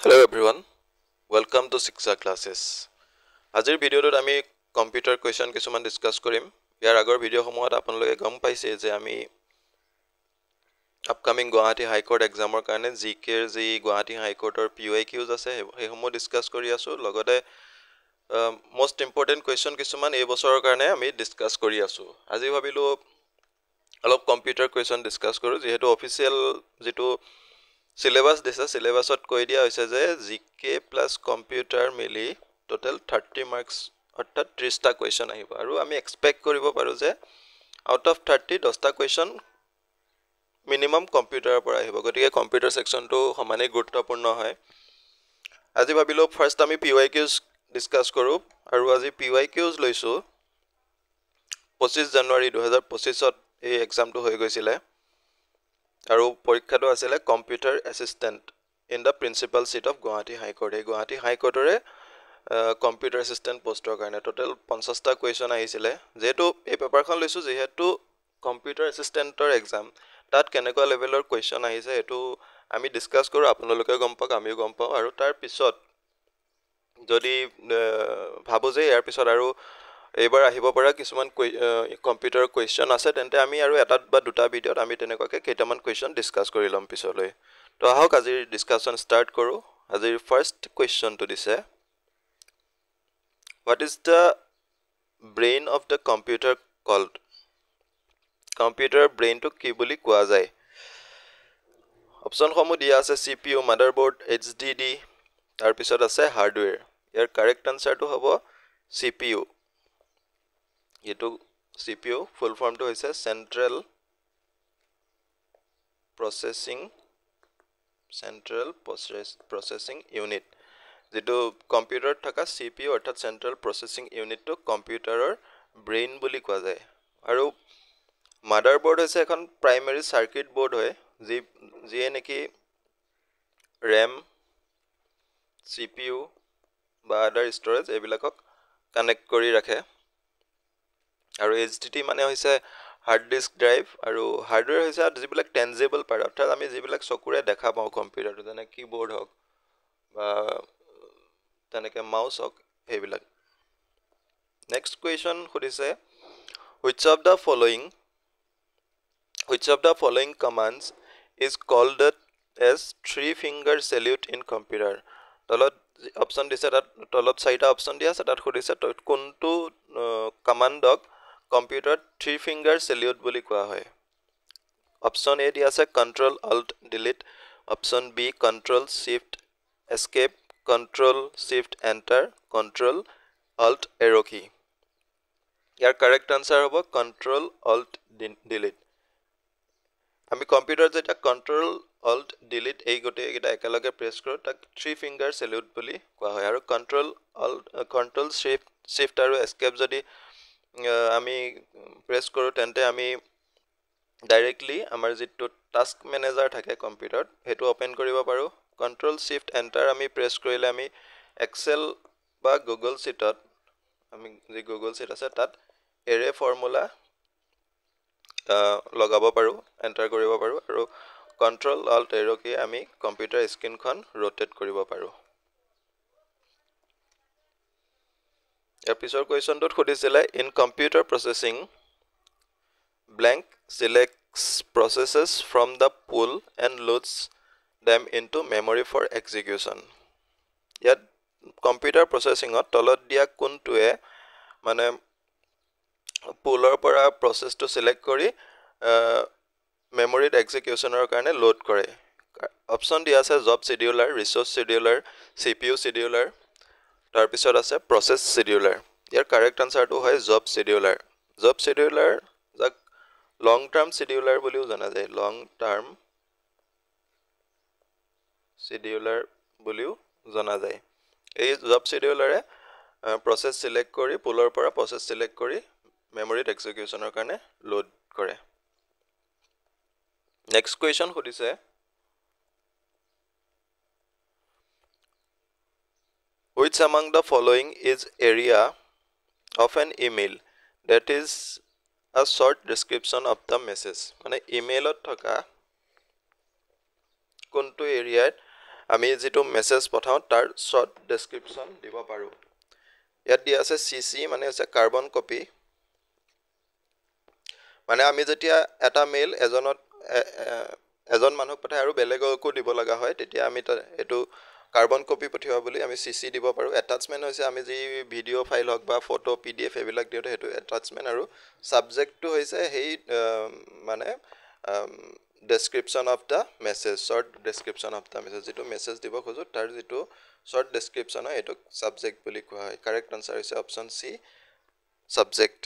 Hello everyone, welcome to Shiksha classes. আজিৰ ভিডিঅ'টোত আমি কম্পিউটাৰ কুৱেশ্যন কিছুমান ডিসকাস কৰিম। ইয়াৰ আগৰ ভিডিঅ'সমূহত আপোনালোকে গম পাইছে যে আমি আপকামিং গুৱাহাটী হাইকোৰ্ট এক্সামৰ কাৰণে জিকেৰ যি গুৱাহাটী হাইকোৰ্টৰ PYQs আছে সেইসমূহ ডিসকাস কৰি আছো। লগতে মোস্ট ইম্পৰ্টেন্ট কুৱেশ্যন কিছুমান এই বছৰৰ কাৰণে আমি ডিসকাস কৰি আছো। আজি ভাবিলো অলপ কম্পিউটাৰ কুৱেশ্যন ডিসকাস কৰো, যেহেতু অফিচিয়েল যেটো সিলেবাস দিছে সিলেবাসত কৈ দিয়া হৈছে যে জিকে প্লাস কম্পিউটাৰ মিলি টোটাল 30 মাৰ্কস অৰ্থাৎ 30টা কুৱেশ্যন আহিব আৰু আমি এক্সপেক্ট কৰিব পাৰো যে আউট অফ 30 10টা কুৱেশ্যন মিনিমাম কম্পিউটাৰৰ পৰা আহিব। গতিকে কম্পিউটাৰ সেকশনটো সমানে গুৰুত্বপূৰ্ণ হয়। আজি ভাবিলো ফাৰ্স্ট আমি PYQs ডিসকাস কৰো আৰু আজি PYQs লৈছো 25 জানুৱাৰী 2025ত এই এক্সামটো হৈ গৈছিলে আৰু পৰীক্ষাটো আছিল computer assistant in the principal seat of Guwahati high court. এই গুৱাহাটী হাইকোৰ্টৰে কম্পিউটাৰ এসিস্ট্যান্ট পোষ্টৰ কাৰণে টোটাল 50টা কুৱেশ্যন আহিছিলে। যেহেতু এই পেপাৰখন লৈছো যেহেতু কম্পিউটাৰ এসিস্ট্যান্টৰ এক্সাম তাত কেনেকুৱা লেভেলৰ কুৱেশ্যন আহিছে এটো আমি ডিসকাস কৰো, আপোনালোকে গম পাওক আমিও গম পাও আৰু তাৰ পিছত যদি ভাবো যে ইয়াৰ পিছত আৰু এইবাৰ আহিব পৰা কিছুমান কম্পিউটাৰ কুৱেশ্যন আছে তেন্তে আমি আৰু এটা বা দুটা ভিডিঅত আমি তেনেকুৱাকৈ কেইটামান কুৱেশ্যন ডিসকাস কৰি লম পিছলৈ। তো আহক আজিৰ ডিসকাশন স্টাৰ্ট কৰো। আজিৰ ফাৰ্স্ট কুৱেশ্যনটো দিছে What is the brain of the computer called? Computer ব্ৰেইনটো কি বুলি কোৱা যায়? অপচনসমূহ দিয়া আছে CPU, মাদাৰবোৰ্ড, HDD, তাৰ পিছত আছে হাৰ্ডৱেৰ। ইয়াৰ কাৰেক্ট আনসাৰটো হ'ব CPU। এটো CPU ফুল ফৰ্মটো হৈছে চেন্ট্ৰেল প্ৰসেসিং ইউনিট। যেটো কম্পিউটাৰত থকা CPU অৰ্থাৎ চেন্ট্ৰেল প্ৰসেসিং ইউনিটটো কম্পিউটাৰৰ ব্ৰেইন বুলি কোৱা যায়। আৰু মাদাৰবোৰ্ড হৈছে এখন প্ৰাইমাৰী সাৰ্কিট বোৰ্ড হয় যিয়ে নেকি RAM, CPU বা আদাৰ ষ্টৰেজ এইবিলাকক কানেক্ট কৰি ৰাখে। আৰু HDD মানে হৈছে হাৰ্ড ডিস্ক ড্ৰাইভ আৰু হাৰ্ডৱেৰ হৈছে যিবিলাক টেনজিবল পাৰ্ট অৰ্থাৎ আমি যিবিলাক চকুৰে দেখা পাওঁ কম্পিউটাৰটো যেনে কিবোৰ্ড হওক বা তেনেকে মাউস হওক এইবিলাক। নেক্সট কুৱেশ্যন সুধিছে which of the following commands is called as three finger salute in computer? তলত অপচন দিছে, তাত তলত চাৰিটা অপচন দিয়া আছে, তাত সুধিছে কোনটো কমান্ডক কম্পিউটাৰত থ্ৰী ফিংগাৰ সেলিউট বুলি কোৱা হয়। অপচন এ দিয়া আছে control alt delete, option B control shift escape, control shift enter, control alt arrow key. ইয়াৰ কাৰেক্ট আনসাৰ হ'ব কন্ট্ৰোল অল্ট ডিলিট। আমি কম্পিউটাৰত যেতিয়া কন্ট্ৰোল অল্ট ডিলিট এই গোটেইকেইটা একেলগে প্ৰেছ কৰোঁ তাক থ্ৰী ফিংগাৰ সেলিউট বুলি কোৱা হয়। আৰু কন্ট্ৰোল শিফট আৰু এস্কেপ যদি আমি প্ৰেছ কৰোঁ তেন্তে আমি ডাইৰেক্টলি আমাৰ যিটো টাস্ক মেনেজাৰ থাকে কম্পিউটাৰত সেইটো ওপেন কৰিব পাৰোঁ। কন্ট্ৰোল শিফট এন্টাৰ আমি প্ৰেছ কৰিলে আমি এক্সেল বা গুগল শিটত আমি যি গুগল শিট আছে তাত এৰে ফৰ্মুলা লগাব পাৰোঁ, এন্টাৰ কৰিব পাৰোঁ আৰু কন্ট্ৰোল অল্ট এৰো কি আমি কম্পিউটাৰ স্ক্ৰীনখন ৰোটেট কৰিব পাৰোঁ। ইয়াৰ পিছৰ কুৱেশ্যনটোত সুধিছিলে in computer processing blank selects processes from the pool and loads them into memory for execution. ইয়াত কম্পিউটাৰ প্ৰসেসিঙত তলত দিয়া কোনটোৱে মানে পুলৰ পৰা প্ৰসেসটো সিলেক্ট কৰি মেমৰিত এক্সিকিউশনৰ কাৰণে লোড কৰে। অপচন দিয়া আছে জব শিডিউলাৰ, ৰিসোৰ্স শিডিউলাৰ, CPU শিডিউলাৰ, তাৰ পিছত আছে প্ৰসেস শিডিউলাৰ। ইয়াৰ কাৰেক্ট আনসাৰটো হয় জব শিডিউলাৰ। জব শিডিউলাৰ যাক লং টাৰ্ম শিডিউলাৰ বুলিও জনা যায়, লং টাৰ্ম শিডিউলাৰ বুলিও জনা যায়। এই জব শিডিউলাৰে প্ৰসেস সিলেক্ট কৰি পুলৰ পৰা প্ৰসেস সিলেক্ট কৰি মেমৰিত এক্সিকিউশনৰ কাৰণে লোড কৰে। নেক্সট কুৱেশ্যন সুধিছে which among the following is area of an email that is a short description of the message? মানে ইমেইলত থকা কোনটো এৰিয়াত আমি যেটো মেছেজ পঠাও তাৰ শৰ্ট ডেসক্ৰিপচন দিব পাৰো ইয়াত দিয়া আছে সিসি মানে আছে কাৰ্বন কপি মানে আমি যেতিয়া এটা মেইল এজন মানুহক পঠাই আৰু বেলেগকো দিব লগা হয় তেতিয়া আমি এটো কাৰ্বন কপি পঠিওৱা বুলি আমি সিসি দিব পাৰো এটাচমেন্ট হৈছে আমি যি ভিডিও ফাইল হক বা ফটো পিডিএফ এবিলাক দিওতে হেতু এটাচমেন্ট আৰু সাবজেক্টটো হৈছে হেই মানে description of the message short description of the message যেটো মেছেজ দিব খোজো তাৰ যেটো short description হয় এটো সাবজেক্ট বুলি কোৱা হয় কাৰেক্ট আনসাৰ হৈছে অপশন সি সাবজেক্ট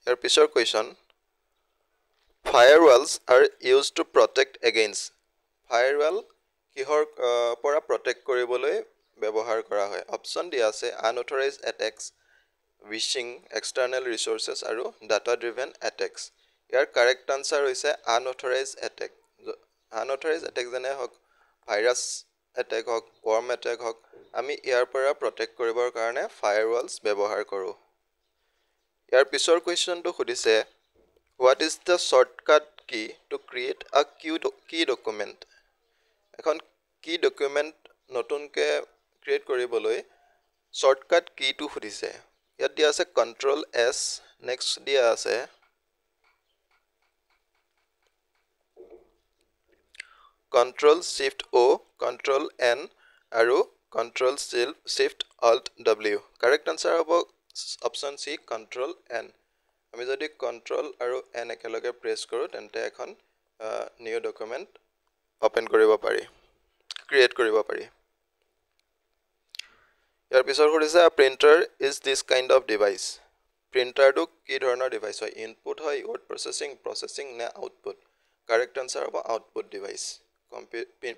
ইয়াৰ পিছৰ question firewalls are used to protect against firewall কিহৰ পৰা protect কৰিবলৈ ব্যৱহাৰ কৰা হয় অপশন দিয়া আছে unauthorized attacks wishing external resources আৰু data driven attacks ইয়াৰ কাৰেক্ট আনসাৰ হৈছে unauthorized attack unauthorized attack যেনে হক ভাইৰাস attack হক worm attack হক আমি ইয়াৰ পৰা protect কৰিবৰ কাৰণে firewalls ব্যৱহাৰ কৰো ইয়াৰ পিছৰ কোৱেশ্চনটো খুদিছে what is the shortcut key to create a key document এখন key document নতুনকে create কৰিবলৈ shortcut key টো খুদিছে ইয়াত দিয়া আছে control s next দিয়া আছে control shift o control n আৰু control shift alt w correct answer হ'ব option c control n আমি যদি control আৰু n একেলগে প্ৰেছ কৰো তেন্তে এখন নিউ ডকুমেন্ট ওপেন কৰিব পাৰি ক্ৰিয়েট কৰিব পাৰি ইয়াৰ পিছৰ কৰিছে printer is this kind of device প্ৰিন্টাৰটো কি ধৰণৰ ডিভাইস হয় ইনপুট হয় ৱৰ্ড প্ৰসেসিং নে আউটপুট কারেক্ট আনসার হ'ব output device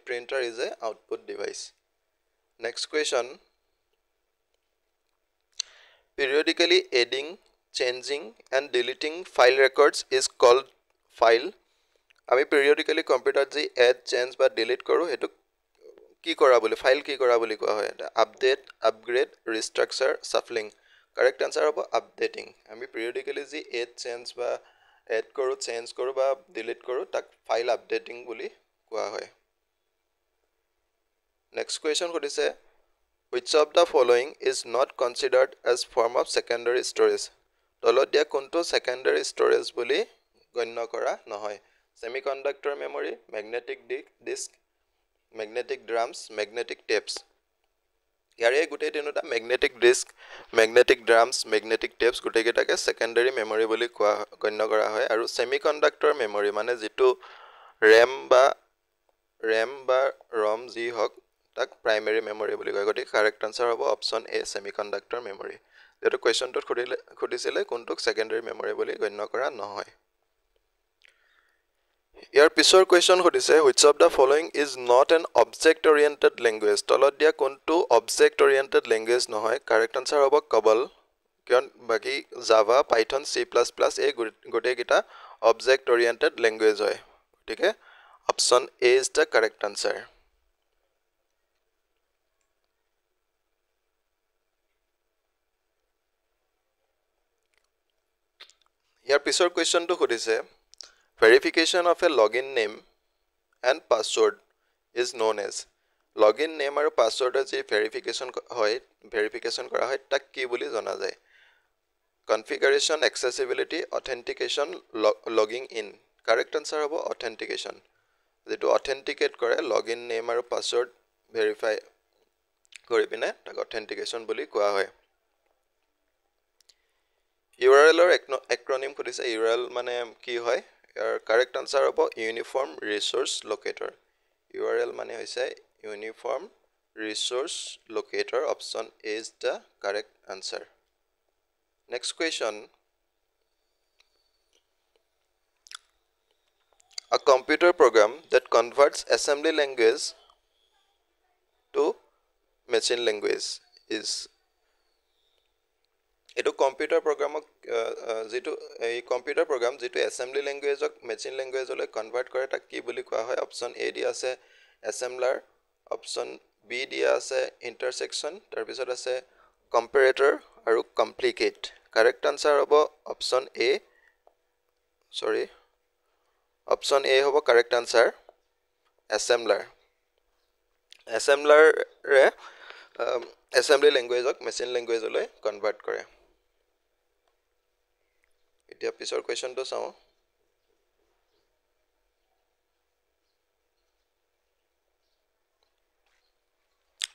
printer is a output device next question periodically adding changing and deleting file records is called file আমি periodically কম্পিউটাৰত যি add change বা delete কৰো হেতু কি কৰা বুলি ফাইল কি কৰা বুলি কোৱা হয় update upgrade restructure shuffling correct answer হ'ব আপডেটিং আমি periodically যি add change বা add কৰো চেঞ্জ কৰো বা delete কৰো তাক ফাইল আপডেটিং বুলি কোৱা হয় next question খুদিছে which of the following is not considered as form of secondary storage তলত দিয়া কোনটো secondary storage বুলি গণ্য কৰা নহয় semiconductor memory magnetic disk magnetic drums magnetic tapes ইয়াৰে গুটেই তিনিটা magnetic disk magnetic drums magnetic tapes গুটেই কেটাকে secondary memory বুলি কোৱা গণ্য কৰা হয় আৰু semiconductor memory মানে যেটো RAM বা ROM যি হক তাক primary memory বুলি কয় গতি correct answer হ'ব option A semiconductor memory যেটো কোৱেশ্চনটোত খুদিছিলে কোনটোক secondary memory বুলি গণ্য কৰা নহয় ইয়াৰ পিছৰ question খুদিছে which of the following is not an object oriented language তলত দিয়া কোনটো object oriented language নহয় correct answer হ'ব COBOL কিয়ন বাকি Java Python C++ এই গোটেই কিটা object oriented language হয় ঠিকে option A is the correct answer ইয়াৰ পিছৰ কোৱেশ্চনটো খুদিছে verification of a login name and password is known as login name আৰু password যি verification কৰা হয় তাক কি বুলি জনা যায় configuration accessibility authentication logging in correct answer হ'ব authentication যেটো authenticate কৰে login name আৰু password verify কৰি পিনে তাক authentication বুলি কোৱা হয় URL or acronym খুদিছে URL মানে কি হয় correct answer হ'ব uniform resource locator URL মানে হৈছে uniform resource locator option A is the correct answer next question a computer program that converts assembly language to machine language is এটো computer প্ৰগ্ৰামক যেটো এই computer programme যেটো assembly languageক machine language লৈ convert কৰে তাক কি বুলি কোৱা হয় অপচন A দিয়া আছে assembler অপচন B দিয়া আছে intersection তাৰ পিছত আছে comparator আৰু complicate correct answer হ'ব অপচন A অপচন A হ'ব correct answer assembler এছেম্বলাৰে এছেম্বলি লেংগুৱেজক মেচিন লেংগুৱেজলৈ কনভাৰ্ট কৰে। এতিয়া পিছৰ কুৱেশ্যনটো চাওঁ।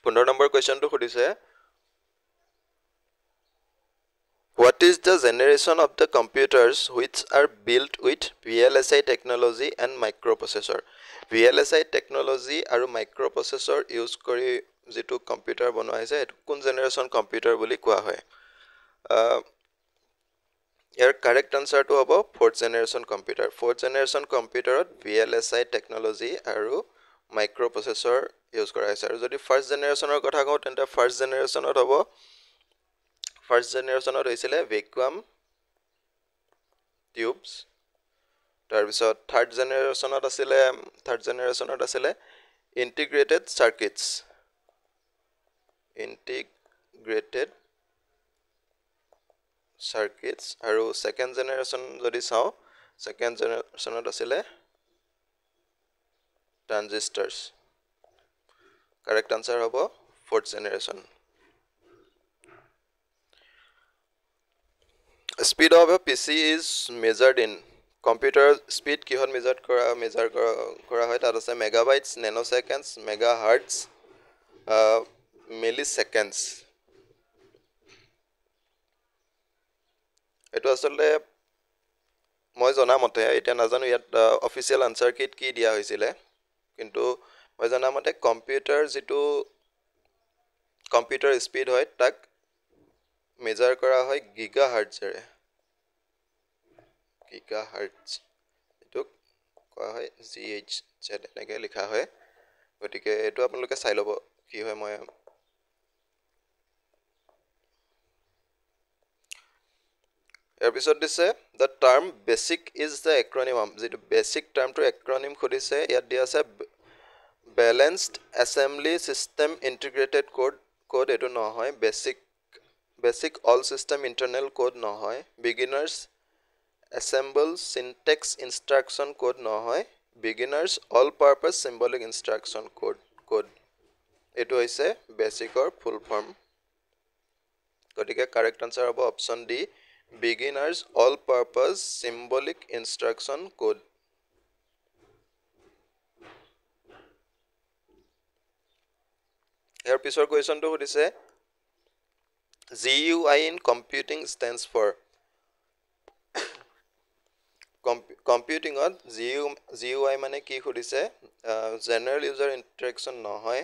15 নম্বৰ কুৱেশ্যনটো সুধিছে, what is the generation of the computers which are built with VLSI technology and microprocessor? VLSI technology আৰু microprocessor use কৰি যেটো কম্পিউটাৰ বনোৱা হৈছে এটো কোন জেনাৰেশন কম্পিউটাৰ বুলি কোৱা হয়? ইয়াৰ কাৰেক্ট আনসাৰটো হ'ব fourth generation computer. Fourth generation কম্পিউটাৰত VLSI technology আৰু microprocessor use কৰা হৈছে। আৰু যদি ফাৰ্স্ট জেনাৰেশনৰ কথা কওঁ তেন্তে ফাৰ্স্ট জেনাৰেশনত হ'ব ফাৰ্স্ট জেনাৰেশনত হৈছিলে ভেকুৱাম টিউবস। তাৰ পিছত থাৰ্ড জেনাৰেশনত আছিলে ইন্টিগ্ৰেটেড সাৰ্কিটস। আৰু সেকেন্ড জেনাৰেশন যদি চাওঁ সেকেন্ড জেনাৰেশনত আছিলে ট্ৰানজিস্টাৰ্স। কাৰেক্ট আনসাৰ হ'ব fourth generation. Speed of a PC is measured in computer speed কিহত মেজাৰ কৰা হয় তাত আছে মেগাবাইটস, নেনোসেকেন্ডস, মেগাহাৰ্টজ, মিলিসেকেন্ডস। এটো আসলে মই জনা মতে এটা নাজানো ইয়াত অফিচিয়েল আনসাৰ কিট কি দিয়া হৈছিলে, কিন্তু মই জনা মতে কম্পিউটাৰ যেটো কম্পিউটাৰ স্পিড হয় তাক মেজাৰ কৰা হয় গিগাহাৰ্টজেৰে। গিগাহাৰ্টজ এটো কোৱা হয় GHz এনেকৈ লিখা হয়। গতিকে এটো আপোনালোকে চাই ল'ব কি হয়। মই ইয়াৰ পিছত দিছে the term basic is the acronym যেটো basic টাৰ্মটো acronym খুদিছে ইয়াত দিয়া আছে balanced assembly system integrated code এটো নহয়, basic all system internal code নহয়, beginners assemble syntax instruction code নহয়, beginners all purpose symbolic instruction code এটো হৈছে বেসিকৰ ফুল ফৰ্ম। গতিকে কাৰেক্ট আনসাৰ হ'ব option D beginners all purpose symbolic instruction code. ইয়াৰ পিছৰ কুৱেশ্যনটো সুধিছে GUI in computing stands for কম্পিউটিংত GUI মানে কি সুধিছে জেনাৰেল ইউজাৰ ইন্টাৰেকশন নহয়।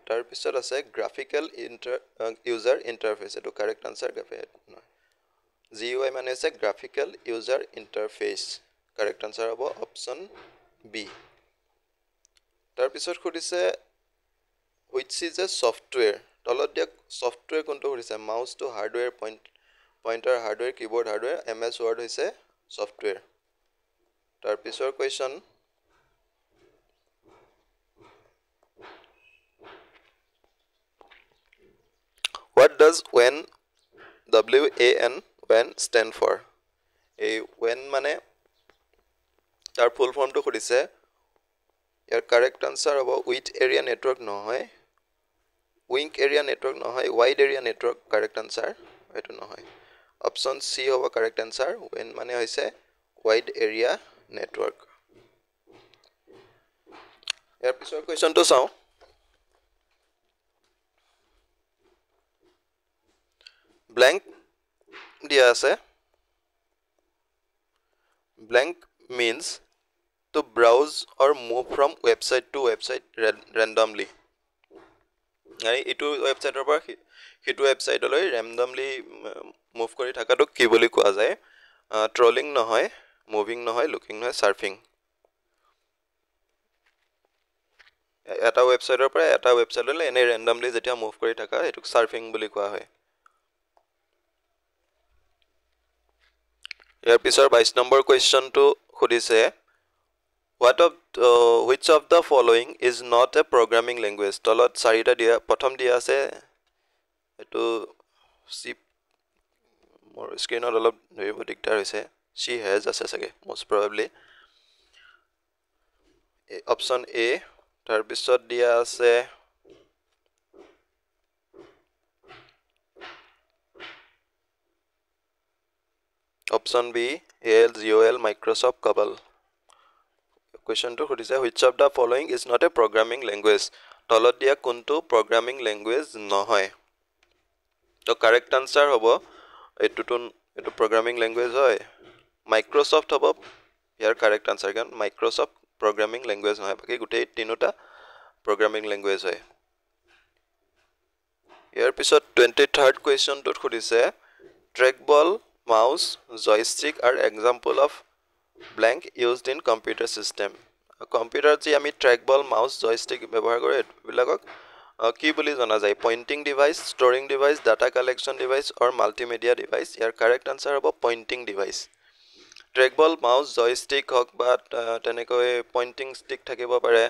তাৰ পিছত আছে গ্ৰাফিক্যাল ইউজাৰ ইন্টাৰফেস। এটো কাৰেক্ট আনসাৰ নহয়। GUI মানে আছে গ্ৰাফিক্যাল ইউজাৰ ইন্টাৰফেস। কাৰেক্ট আনসাৰ হ'ব অপচন বি। তাৰ পিছত সুধিছে which is a software তলত দিয়া সফটওয়্যাৰ কোনটো সুধিছে mouse to hardware pointer hardware keyboard hardware MS Word হৈছে সফটওয়্যাৰ। তাৰ পিছৰ question what does WAN stand for? এই WAN মানে তাৰ ফুল ফৰ্মটো সুধিছে। ইয়াৰ কাৰেক্ট আনসাৰ হ'ব উইথ এৰিয়া নেটৱৰ্ক নহয়, উইংক এৰিয়া নেটৱৰ্ক নহয়, wide area network correct answer এটো নহয়। অপচন সি হ'ব কাৰেক্ট আনসাৰ WAN মানে হৈছে ওয়াইড এৰিয়া নেটৱৰ্ক। ইয়াৰ পিছৰ কুৱেশ্যনটো চাওঁ। blank দিয়া আছে। blank means to browse or move from website to website randomly. ইটো ওয়েবসাইটৰ পৰা হিটো ওয়েবসাইটলৈ randomly মুভ কৰি থাকাটো কি বুলি কোৱা যায়? ট্ৰলিং নহয়, মুভিং নহয়, লুকিং নহয়, সাৰ্ফিং। এটা ওয়েবসাইটৰ পৰা এটা ওয়েবসাইটলৈ এনে randomly যেতিয়া মুভ কৰি থাকা এটোক সাৰ্ফিং বুলি কোৱা হয়। ইয়াৰ পিছৰ 22 নম্বৰ কুৱেশ্যনটো সুধিছে which of the following is not a programming language? তলত চাৰিটা দিয়া প্ৰথম দিয়া আছে এটো সি মোৰ স্ক্ৰিনত অলপ ধৰিব দিগদাৰ হৈছে she has আছে চাগে most probably অপচন এ তাৰ পিছত দিয়া আছে option B ALGOL Microsoft COBOL question to সুধিছে which of the following is not a programming language তলত দিয়া কোনটো programming language নহয় তো correct answer হ'ব এটো programming language হয় Microsoft হ'ব ইয়াৰ correct answer কাৰণ Microsoft programming language নহয় বাকি গুটেই তিনিটা programming language হয় ইয়াৰ পিছত 23rd question টো সুধিছে trackball mouse joystick are example of blank used in computer system computer ji ami trackball mouse joystick ব্যবহাৰ কৰে বিলাকক কি বুলি জনা যায় pointing device storing device data collection device or multimedia device year correct answer হ'ব pointing device trackball mouse joystick হক বা তেনেকৈ pointing stick থাকিব পাৰে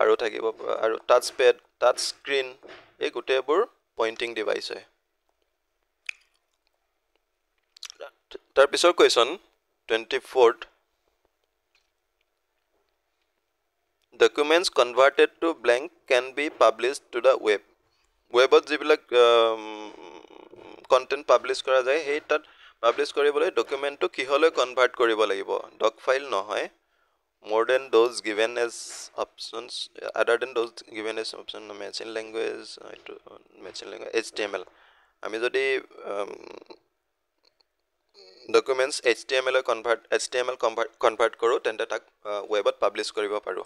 আৰু থাকিব আৰু touch pad touch screen এই গুটেবোৰ pointing device হয় তাৰ পিছৰ question 24th documents converted to blank can be published to the web webত যিবিলাক content publish কৰা যায় সেই তাত publish কৰিবলৈ document টো কিহলৈ convert কৰিব লাগিব doc file নহয় more than those given as options other than those given as option machine language HTML আমি যদি documents HTML convert কৰো তেন্তে তাক webত publish কৰিব পাৰো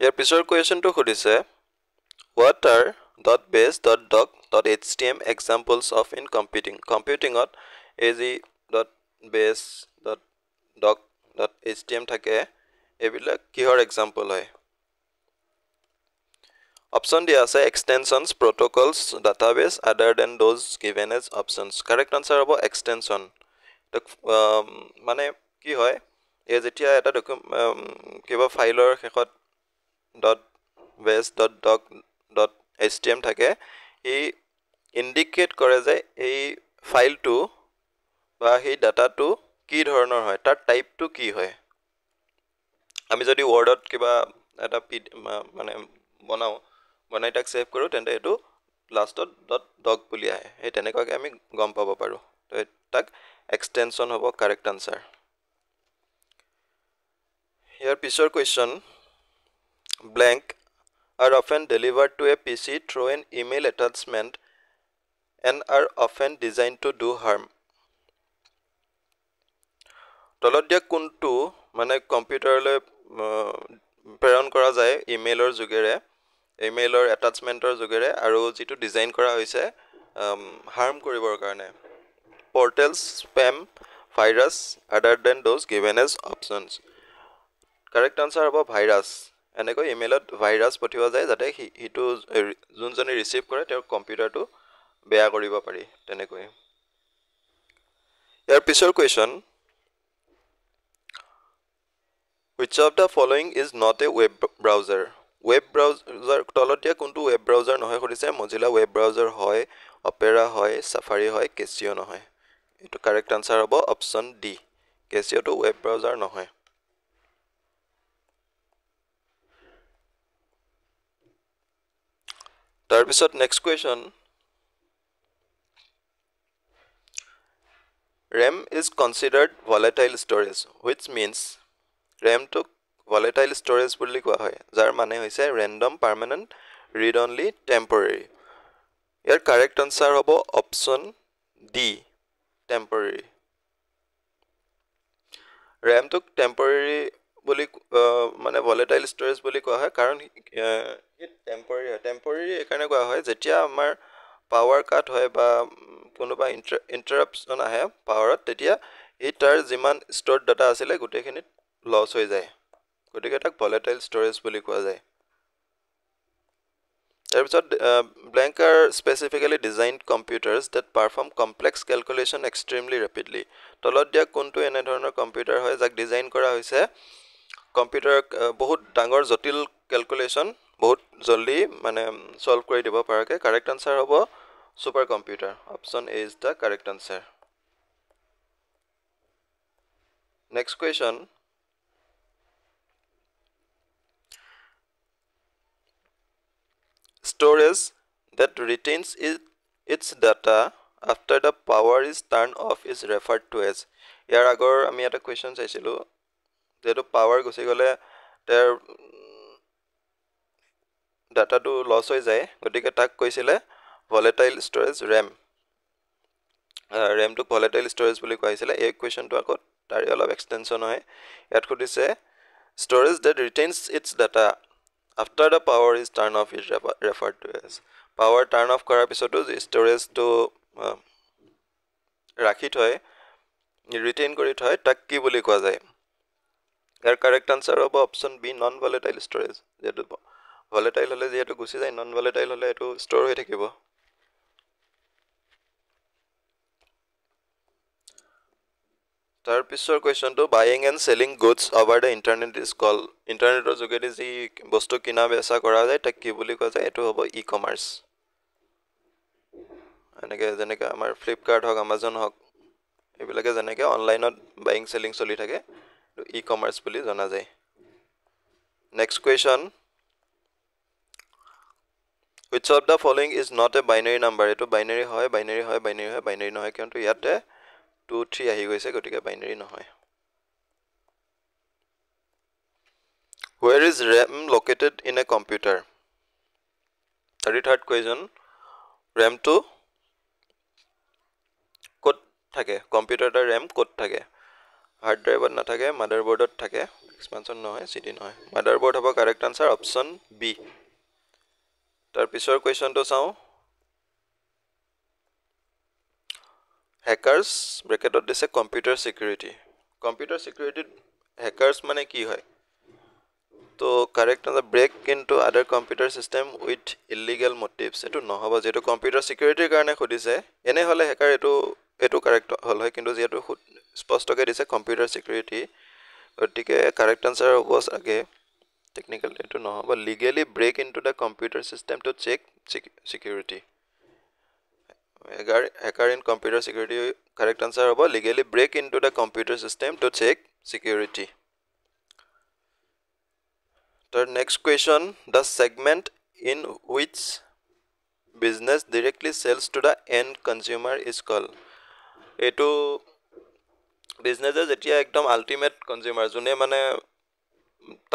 ইয়াৰ পিছৰ question টো সুধিছে what are .base.doc.html examples of in computing to az.base.doc.html থাকে এবিলাক কিহৰ example হয় option দিয়া আছে extensions protocols database other than those given as options correct answer হ'ব extension মানে কি হয় এই যেতিয়া এটা কিবা ফাইলৰ শেষত .base.doc.html থাকে ই ইন্ডিকেট কৰে যে এই ফাইলটো বা এই ডাটাটো কি ধৰণৰ হয় তাৰ টাইপটো কি হয় আমি যদি ওয়াৰ্ডত কিবা এটা মানে বনাই তাক সেভ কৰো তেন্তে এটো লাষ্টত .doc বুলি আহে এই তেনেকৈ আমি গম পাব পাৰো তো তাক এক্সটেনশন হ'ব কাৰেক্ট আনসাৰ ইয়াৰ পিছৰ question blank are often delivered to a PC through an email attachment and are often designed to do harm তলত দিয়া কোনটো মানে কম্পিউটাৰলৈ প্ৰেৰণ কৰা যায় ইমেইলৰ যোগেৰে ইমেইলৰ এটাচমেন্টৰ যোগেৰে আৰু যেটো ডিজাইন কৰা হৈছে হাৰ্ম কৰিবৰ কাৰণে portals spam virus other than those given as options correct answer হ'ব virus এনেকৈ ইমেইলত ভাইৰাছ পঠিওৱা যায় যাতে হিটো যোনজনে ৰিসিভ কৰে তেওঁৰ কম্পিউটাৰটো বেয়া কৰিব পাৰি তেনেকৈ ইয়াৰ পিছৰ question which of the following is not a web browser তলত দিয়া কোনটো web browser নহয় কৰিছে mozilla web browser হয় opera হয় safari হয় casio নহয় এটো correct answer হ'ব option d casio to web browser নহয় তাৰ পিছত next question RAM is considered volatile storage which means RAM to volatile storage বুলি কোৱা হয় যাৰ মানে হৈছে random permanent read only temporary ইয়াৰ correct answer হ'ব option D temporary RAM to temporary বুলি মানে volatile storage বুলি কোৱা হয় কাৰণ it temporary একাৰণে কোৱা হয় যেতিয়া আমাৰ power cut হয় বা কোনোবা interruption আহে powerত তেতিয়া এই তাৰ যিমান stored data আছিল গুটেখিনি লস হৈ যায় গতিকে তাক volatile storage বুলি কোৱা যায় তাৰপিছত blank are specifically designed computers that perform complex calculation extremely rapidly তলত দিয়া কোনটো এনে ধৰণৰ কম্পিউটাৰ হয় যাক ডিজাইন কৰা হৈছে কম্পিউটাৰ বহুত ডাঙৰ জটিল ক্যালকুলেশন বহুত জলদি মানে সলভ কৰি দিব পাৰাকে কারেক্ট আনসার হ'ব super computer option A is the correct answer next question storage that retains its data after the power is turned off is referred to as. ইয়াৰ আগৰ আমি এটা কোৱেশ্চন চাইছিলো যেটো পাৱাৰ গুছি গলে তাৰ ডাটাটো লস হৈ যায় গতিকে তাক কৈছিলে volatile storage RAM RAM to volatile storage বুলি কৈছিলে এই কোৱেশ্চনটো আকৌ তাৰি অলপ এক্সটেনশন হয় ইয়াত খুদিছে storage that retains its data after the power is turned off is referred to as. Power turn off কৰাৰ পিছতো storage to ৰাখি থয় retain কৰি থয় তাক কি বুলি কোৱা যায় ইয়াৰ কাৰেক্ট আনসাৰ হ'ব option B non volatile storage যেটো ভলেটাইল হলে যেটো গুছি যায় নন ভলেটাইল হলে এটো ষ্টৰ হৈ থাকিব তাৰ পিছৰ কোৱেশ্চনটো buying and selling goods over the internet is call ইন্টাৰনেটৰ যোগেদি যি বস্তু কিনা বেচা কৰা যায় তাক কি বুলি কোৱা যায় এটো হ'ব ই কমাৰ্স এনেকে যেনেকে আমাৰ ফ্লিপকাৰ্ট হক আমাজন হক এইবিলাকে যেনেকে অনলাইনত বাইং সেলিং চলি থাকে ই কমাৰ্স বুলি জনা যায় next question which of the following is not a binary number এটো বাইনাৰি হয় বাইনাৰি হয় বাইনাৰি হয় বাইনাৰি নহয় কিন্তু ইয়াতে 2 3 আহি গৈছে গতিকে বাইনাৰি নহয় where is RAM located in a computer 33rd question RAM to কত থাকে কম্পিউটাৰৰ RAM কত থাকে হাৰ্ড ড্ৰাইভত না থাকে মাদাৰবোৰ্ডত থাকে এক্সপানশন নহয় সিডি নহয় মাদাৰবোৰ্ড হ'ব কাৰেক্ট আনসাৰ অপচন বি তাৰ পিছৰ কোৱেশ্চনটো চাও হ্যাকার্স ব্র্যাকেটত দিছে কম্পিউটার সিকিউরিটি হ্যাকার্স মানে কি হয় তো correct answer break into other computer system with illegal motives এটো নহব যেটো কম্পিউটার সিকিউৰিটিৰ কাৰণে খুদিছে এনে হলে হ্যাকার এটো কারেক্ট হল হয় কিন্তু যেটো স্পষ্টকে দিছে কম্পিউটার সিকিউরিটি গতিকে কারেক্ট আনসার হ'ব আগে টেকনিক্যাল এটো নহব legally break into the computer system to check security hacker in computer security correct answer hobo legally break into the computer system to check security the next question the segment in which business directly sells to the end consumer is called eto business jetia ekdom ultimate consumer june mane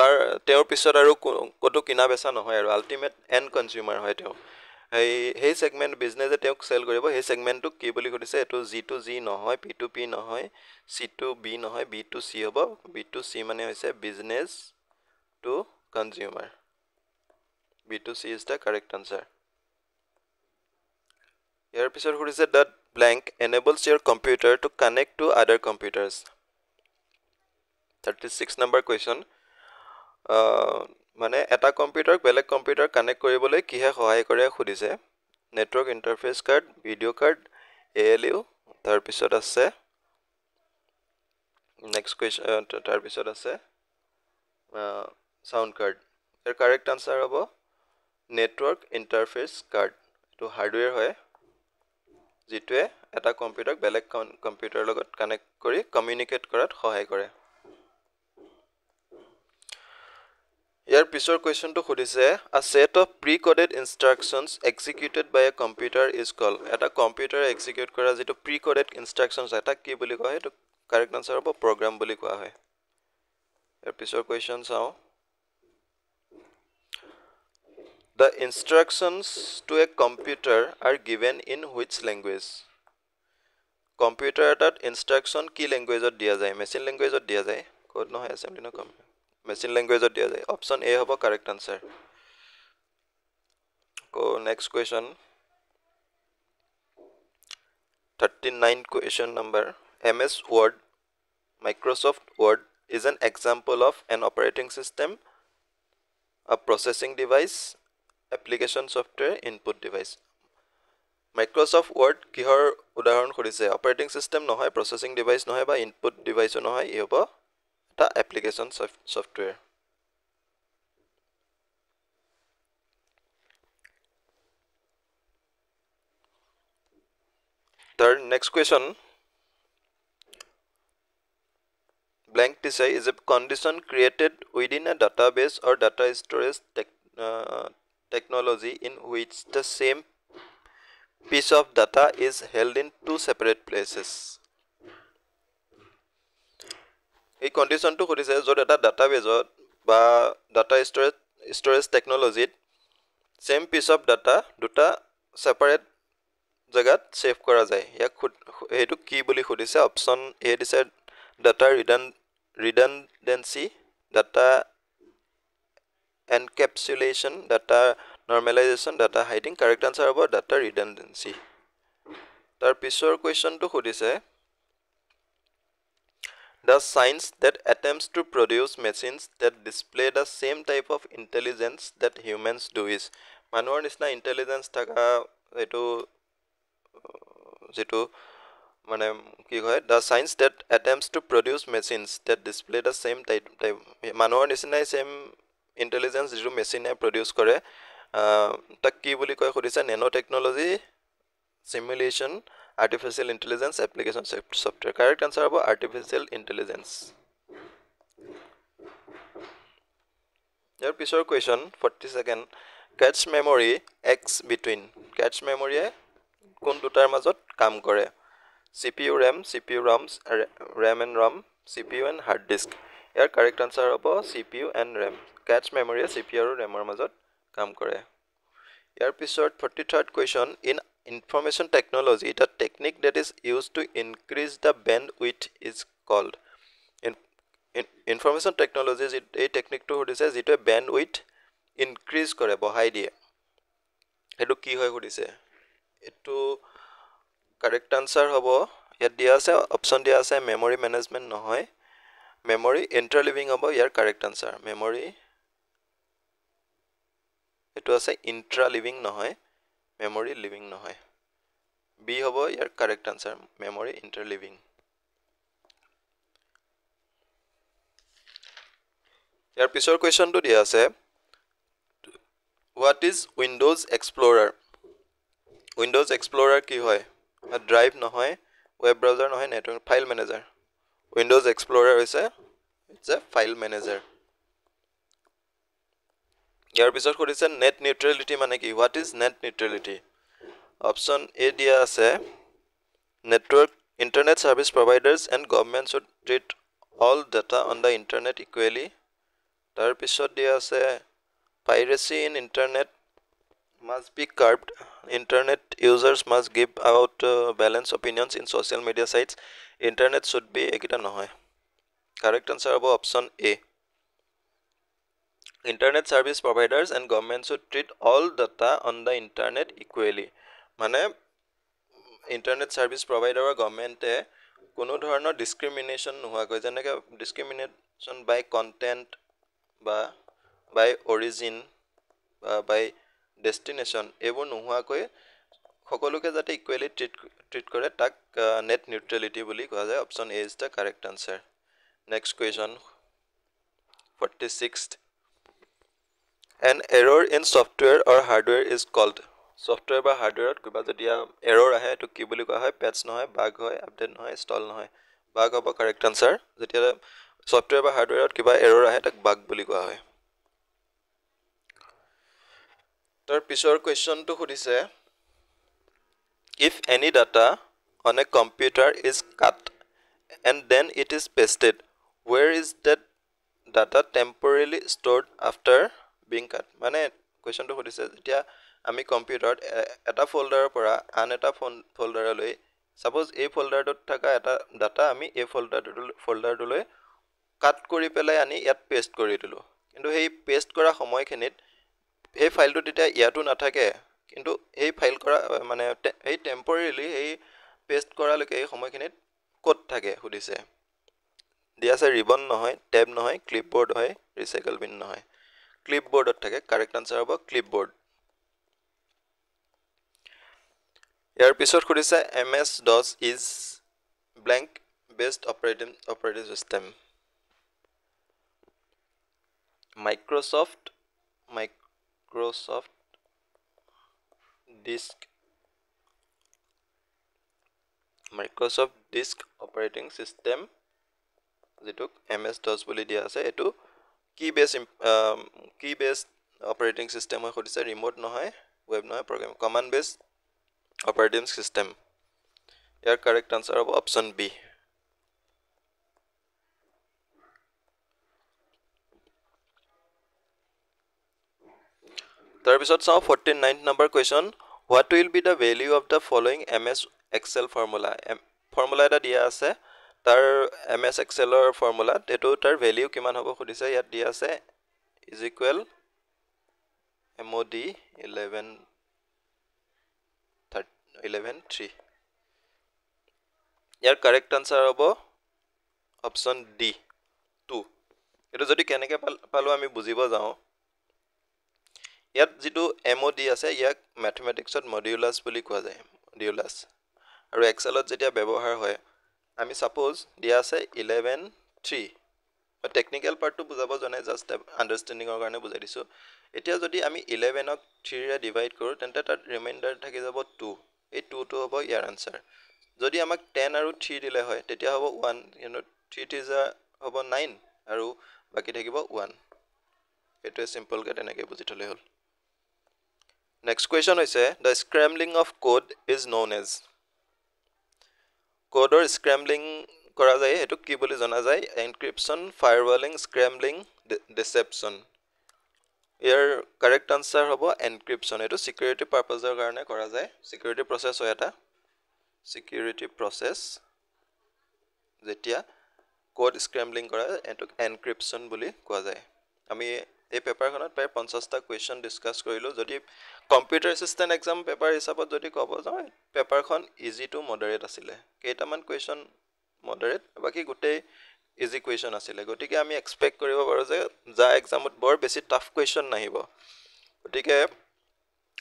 tar teor pisot aru koto kina besa nohoy aru ultimate end consumer hoy teo hey segment business এ sell কৰিব হে সেগমেন্টটো কি বুলি কৈছে এটো G to G নহয় P to P নহয় সি টু বি নহয় বি টু সি হ'ব বি টু সি মানে হৈছে business to consumer B to C is the correct answer ইয়াৰ পিছৰ কৈছে that blank enables your computer to connect to other computers 36 number question মানে এটা computer বেলেগ কম্পিউটাৰ কানেক্ট কৰিবলৈ কিহে সহায় কৰে খুদিছে network interface card video card ALU তাৰ পিছত আছে নেক্সট কোৱেশ্চন তাৰ পিছত আছে সাউন্ড কাৰ্ড এৰ কাৰেক্ট আনসাৰ হ'ব নেটৱৰ্ক ইন্টাৰফেস কাৰ্ড এটো হাৰ্ডৱেৰ হয় যেটোৱে এটা কম্পিউটাৰ বেলেগ কম্পিউটাৰ লগত কানেক্ট কৰি কমিউনিকেট কৰাত সহায় কৰে ইয়াৰ পিছৰ কোৱেশ্চনটো খুদিছে a set of pre-coded instructions executed by a computer is called এটা কম্পিউটাৰ এক্সিকিউট কৰা যেটো pre-coded instructions এটা কি বুলি কয় এটো কাৰেক্ট আনসাৰ হ'ব program বুলি কোৱা হয় ইয়াৰ পিছৰ কোৱেশ্চন চাও the instructions to a computer are given in which language computer এটাত ইনস্ট্ৰাকশন কি ল্যাঙ্গুৱেজত দিয়া যায় মেচিন ল্যাঙ্গুৱেজত দিয়া যায় কোড নহয় অ্যাসেম্বলি ন মেচিন ল্যাঙ্গুৱেজত দিয়া যায় অপচন এ হ'ব correct answer co next question 39 question number MS Word Microsoft Word is an example of an operating system a processing device application software input device Microsoft Word কিহৰ উদাহৰণ খুদিছে operating system নহয় processing device নহয় বা input ডিভাইসও নহয় ই হ'ব এটা application software Third, next question. Blank is a condition created within a database or data storage technology in which the same piece of data is held in two separate places. এই কন্ডিশনটো খুদিছে যত এটা ডাটাবেজত বা data storage টেকনলজিত same piece of data দুটা separate জায়গাত save কৰা যায় ইয়াক হেতু কি বুলি খুদিছে অপচন এ দিছে data redundancy data encapsulation data normalization data hiding correct answer হ'ব data redundancy তাৰ পিছৰ কোৱেশ্চনটো খুদিছে the science that attempts to produce machines that display the same type of intelligence that humans do is মানুহৰ নিচিনা intelligence থকা এটো যেটো মানে কি হয় the science that attempts to produce machines that display the same type মানুহৰ নিচিনাই same intelligence যেটো মেচিনে প্ৰডিউস কৰে তাক কি বুলি কয় খুদিছে nano technology simulation artificial intelligence application software correct answer hobo artificial intelligence your pisor question 42nd cache memory x between cache memory কোন দুটাৰ মাজত কাম কৰে cpu ram cpu roms ram and rom cpu and hard disk year correct answer hobo cpu and ram cache memory cpu আৰু ram ৰ মাজত কাম কৰে ইয়াৰ পিছত 43rd question in information technology the technique that is used to increase the bandwidth is called in information technology এই টেকনিকটো হদিছে যেটো bandwidth increase কৰে বঢ়াই দিয়ে এটো কি হয় হদিছে এটো correct answer হ'ব ইয়াত দিয়া আছে অপচন দিয়া আছে memory management নহয় memory interleaving হ'ব ইয়াৰ correct answer memory এটো আছে intraleaving নহয় memory leaving নহয় b হ'ব ইয়াৰ correct answer memory interleaving ইয়াৰ পিছৰ কোৱেশ্চনটো দিয়া আছে what is windows explorer কি হয় drive নহয় web browser নহয় network file manager windows explorer হৈছে it's a file manager ইয়াৰ পিছত কৰিছে net neutrality মানে কি what is net neutrality option a দিয়া আছে network internet service providers and government should treat all data on the internet equally তাৰ পিছত দিয়া আছে piracy in internet must be curbed internet users must give out balanced opinions in social media sites internet should be ekita নহয় correct answer hobo option a internet service providers and government should treat all data on the internet equally মানে internet service provider or government কোনো ধৰণৰ discrimination নোহোৱা কৈ যেনেকৈ discrimination by content বা by origin বা by destination এইবোৰ নোহোৱা কৈ সকলোকে যাতে ইকুৱেলি ট্ৰিট কৰে তাক net neutrality বুলি কোৱা যায় option a is the correct answer next question 46th an error in software or hardware is called software বা hardware কিবা যদি error আহে তো কি বুলি কোৱা হয় patch নহয় bug হয় update নহয় install নহয় bug হ'ব correct answer যেতিয়া software বা hardware কিবা error আহে তাক bug বুলি কোৱা হয় তাৰ পিছৰ কোৱেশ্চনটো খুদিছে if any data on a computer is cut and then it is pasted where is that data temporarily stored after being cut মানে কোৱেশ্চনটো খুদিছে যেতিয়া আমি কম্পিউটাৰত এটা ফোল্ডাৰৰ পৰা আন এটা ফোল্ডাৰলৈ সাপোজ এই ফোল্ডাৰটোত থকা এটা ডাটা আমি এই ফোল্ডাৰটোলৈ কাট কৰি পেলাই আনি ইয়াত পেস্ট কৰি দিলো কিন্তু সেই পেস্ট কৰা সময়খিনিত এই ফাইলটো তেতিয়া ইয়াতো নাথাকে কিন্তু এই ফাইল কৰা মানে এই টেম্পৰেৰিলি এই পেস্ট কৰালৈকে এই সময়খিনিত কোড থাকে খুদিছে দিয়া আছে ৰিবন নহয় ট্যাব নহয় ক্লিপবোৰ্ড হয় ৰিসাইকেল বিন নহয় ক্লিপবোৰ্ডত থাকে কাৰেক্ট আনসাৰ হ'ব ক্লিপবোৰ্ড ইয়াৰ পিছত খুদিছে MS DOS is blank based operating system Microsoft disk operating system যেটো MS DOS বুলি দিয়া আছে এটো key based অপাৰেটিং সিস্টেম হয় খুদিছে ৰিমোট নহয় ওয়েব নহয় program command base operating system ইয়াৰ কাৰেক্ট আনসাৰ হ'ব অপশন বি তাৰ পিছত চাও 49th number question what will be the value of the following ms excel formula এটা দিয়া আছে তাৰ ms excel ৰ ফৰ্মুলা এটো তাৰ ভ্যালু কিমান হ'ব খুদিছে ইয়াত দিয়া আছে is equal mod 11 3 year correct answer হ'ব অপশন ডি 2 এটো যদি কেনেকে পালো আমি বুজিব যাও ইয়াত যেটো mod আছে ইয়াক ম্যাথমেটিক্সত মডুলাস বুলি কোৱা যায় মডুলাস আৰু এক্সেলত যেতিয়া ব্যৱহাৰ হয় আমি সাপোজ দিয়া আছে 11 3 টেকনিক্যাল পাৰ্টটো বুজাব জনে জাস্ট আন্ডাৰষ্টেণ্ডিংৰ কাৰণে বুজাই দিছো এতিয়া যদি আমি 11 ক 3 ৰে ডিভাইড কৰো তেন্তে তাত ৰিমাইন্ডাৰ থাকি যাব 2 এই 2 টো হ'ব ইয়াৰ আনসাৰ যদি আমাক 10 আৰু 3 দিলে হয় তেতিয়া হ'ব 1 ইনো 3 টি যা হ'ব 9 আৰু বাকি থাকিব 1 এটো সিম্পল কে তেনেকে বুজি থলে হল Next question hoise the scrambling of code is known as code or scrambling kora jay etu ki boli jana jay encryption firewalling scrambling deception here correct answer hobo encryption etu security purpose er karone kora jay security process hoy eta security process jetia code scrambling kora etu encryption boli koa jay ami এই পেপাৰখনত প্ৰায় 50টা question discuss কৰিলো যদি computer assistant exam paper হিচাপত যদি কব যাও পেপাৰখন easy to moderate আছিল কেইটামান কোৱেশ্চন মডাৰেট বাকি গুটেই ইজি কোৱেশ্চন আছিল গটিকে আমি এক্সপেক্ট কৰিব পাৰো যে যা এক্সামত বৰ বেছি টাফ কোৱেশ্চন নাহিব গটিকে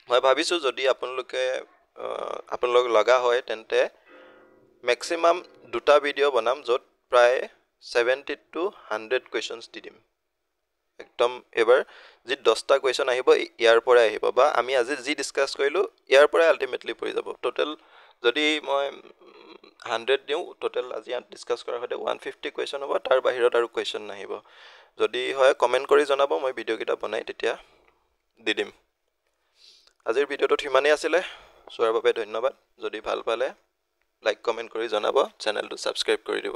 মই ভাবিছো যদি আপোনালোক লগা হয় তেন্তে ম্যাক্সিমাম দুটা ভিডিও বনাম যত প্ৰায় 70 টু 100 কোৱেশ্চনস দি দিম একদম এবাৰ যি 10টা কোৱেশ্চন আহিব ইয়াৰ পৰা আহিব বা আমি আজি যি ডিসকাস কৰিলো ইয়াৰ পৰা আলটিমেটলি পৰি যাব টোটাল যদি মই 100 দিও টোটাল আজি ডিসকাস কৰাৰ হতে 150 কোৱেশ্চন হ'ব তাৰ বাহিৰত আৰু কোৱেশ্চন নাহিব যদি হয় কমেন্ট কৰি জনাব মই ভিডিও কিটা বনাই তেতিয়া দি দিম আজিৰ ভিডিওটো ইমানেই আছিল চোৱাৰ বাবে ধন্যবাদ যদি ভাল পালে লাইক কমেন্ট কৰি জনাব চেনেলটো সাবস্ক্ৰাইব কৰি দিব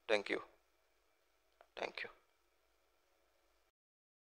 থ্যাংক ইউ